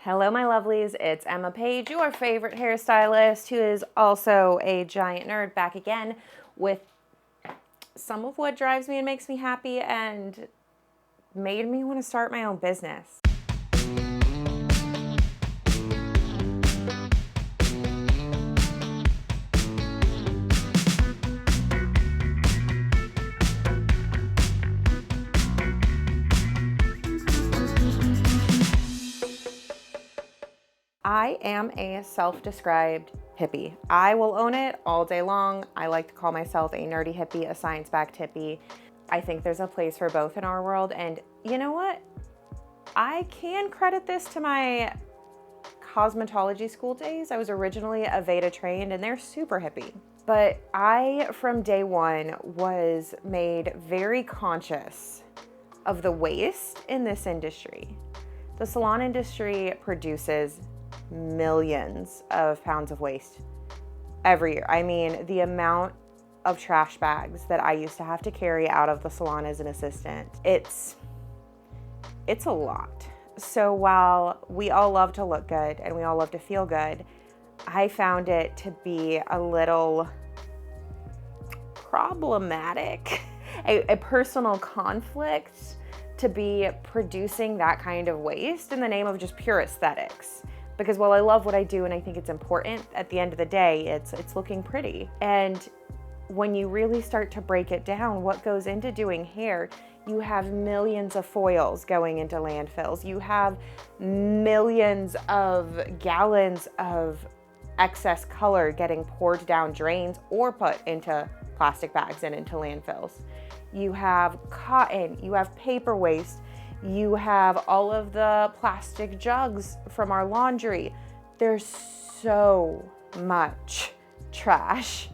Hello, my lovelies. It's Emma Page, your favorite hairstylist, who is also a giant nerd, back again with some of what drives me and makes me happy and made me want to start my own business. I am a self-described hippie. I will own it all day long. I like to call myself a nerdy hippie, a science-backed hippie. I think there's a place for both in our world, and you know what? I can credit this to my cosmetology school days. I was originally Aveda trained, and they're super hippie. But I, from day one, was made very conscious of the waste in this industry. The salon industry produces millions of pounds of waste every year. I mean, the amount of trash bags that I used to have to carry out of the salon as an assistant, it's a lot. So while we all love to look good and we all love to feel good, I found it to be a little problematic, a personal conflict to be producing that kind of waste in the name of just pure aesthetics. Because while I love what I do and I think it's important, at the end of the day, it's looking pretty. And when you really start to break it down, what goes into doing hair, you have millions of foils going into landfills. You have millions of gallons of excess color getting poured down drains or put into plastic bags and into landfills. You have cotton, you have paper waste, you have all of the plastic jugs from our laundry. There's so much trash.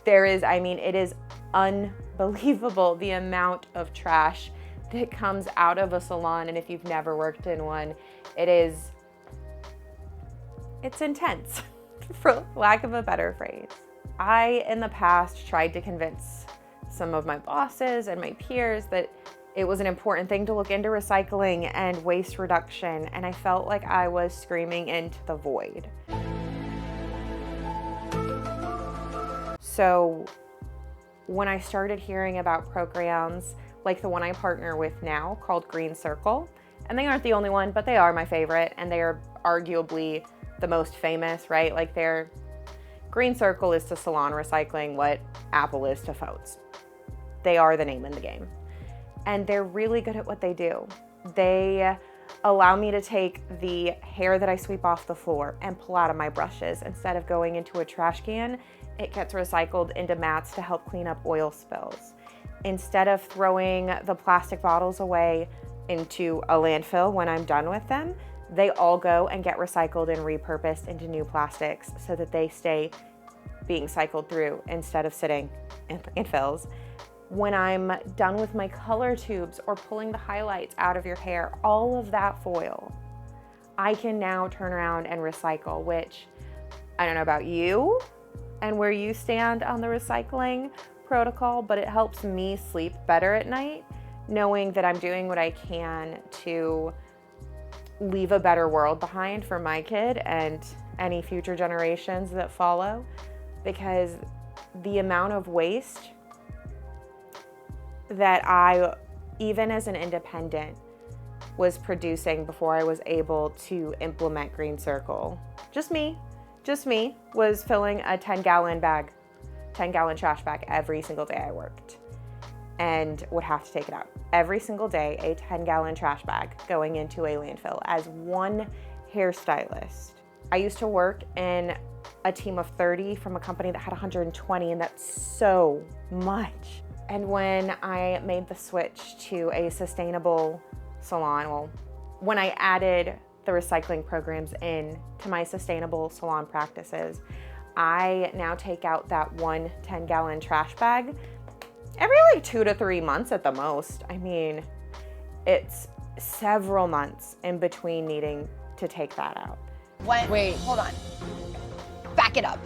It is unbelievable the amount of trash that comes out of a salon. And if you've never worked in one, it's intense, for lack of a better phrase. I, in the past, tried to convince some of my bosses and my peers that it was an important thing to look into recycling and waste reduction, and I felt like I was screaming into the void. So when I started hearing about programs like the one I partner with now called Green Circle, and they aren't the only one, but they are my favorite, and they are arguably the most famous, right? Like Green Circle is to salon recycling what Apple is to phones. They are the name in the game. And they're really good at what they do. They allow me to take the hair that I sweep off the floor and pull out of my brushes. Instead of going into a trash can, it gets recycled into mats to help clean up oil spills. Instead of throwing the plastic bottles away into a landfill when I'm done with them, they all go and get recycled and repurposed into new plastics so that they stay being cycled through instead of sitting in landfills. When I'm done with my color tubes or pulling the highlights out of your hair, all of that foil, I can now turn around and recycle, which I don't know about you and where you stand on the recycling protocol, but it helps me sleep better at night, knowing that I'm doing what I can to leave a better world behind for my kid and any future generations that follow, because the amount of waste that I, even as an independent, was producing before I was able to implement Green Circle. Just me, was filling a 10-gallon trash bag every single day I worked, and would have to take it out. Every single day, a 10-gallon trash bag going into a landfill as one hairstylist. I used to work in a team of 30 from a company that had 120, and that's so much. And when I made the switch to a sustainable salon, when I added the recycling programs in to my sustainable salon practices, I now take out that one 10-gallon trash bag every 2 to 3 months at the most. I mean, it's several months in between needing to take that out. Wait, hold on. Back it up.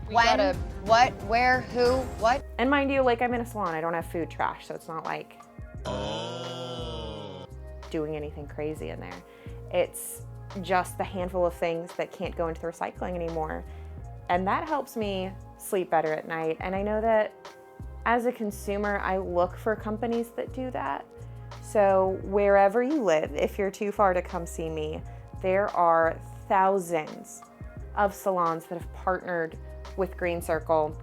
What, where, who, what? And mind you, I'm in a salon, I don't have food trash, so it's not like doing anything crazy in there. It's just the handful of things that can't go into the recycling anymore. And that helps me sleep better at night. And I know that as a consumer, I look for companies that do that. So wherever you live, if you're too far to come see me, there are thousands of salons that have partnered with Green Circle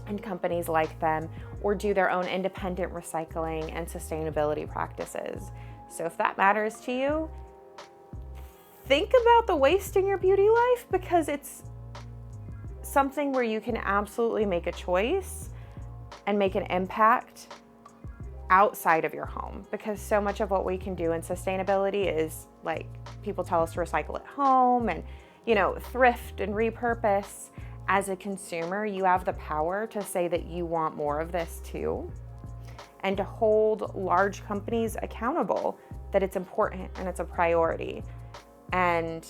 and companies like them, or do their own independent recycling and sustainability practices. So if that matters to you, think about the waste in your beauty life, because it's something where you can absolutely make a choice and make an impact outside of your home, because so much of what we can do in sustainability is, like, people tell us to recycle at home and, thrift and repurpose. As a consumer, you have the power to say that you want more of this too, and to hold large companies accountable that it's important and it's a priority, and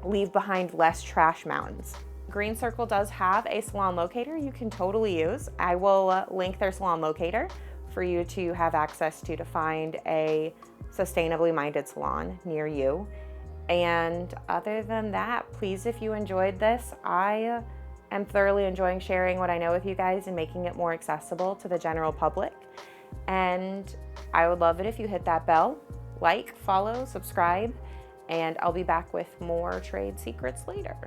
leave behind less trash mountains. Green Circle does have a salon locator you can totally use. I will link their salon locator for you to have access to find a sustainably minded salon near you. And other than that, please, if you enjoyed this, I am thoroughly enjoying sharing what I know with you guys and making it more accessible to the general public. And I would love it if you hit that bell, like, follow, subscribe, and I'll be back with more trade secrets later.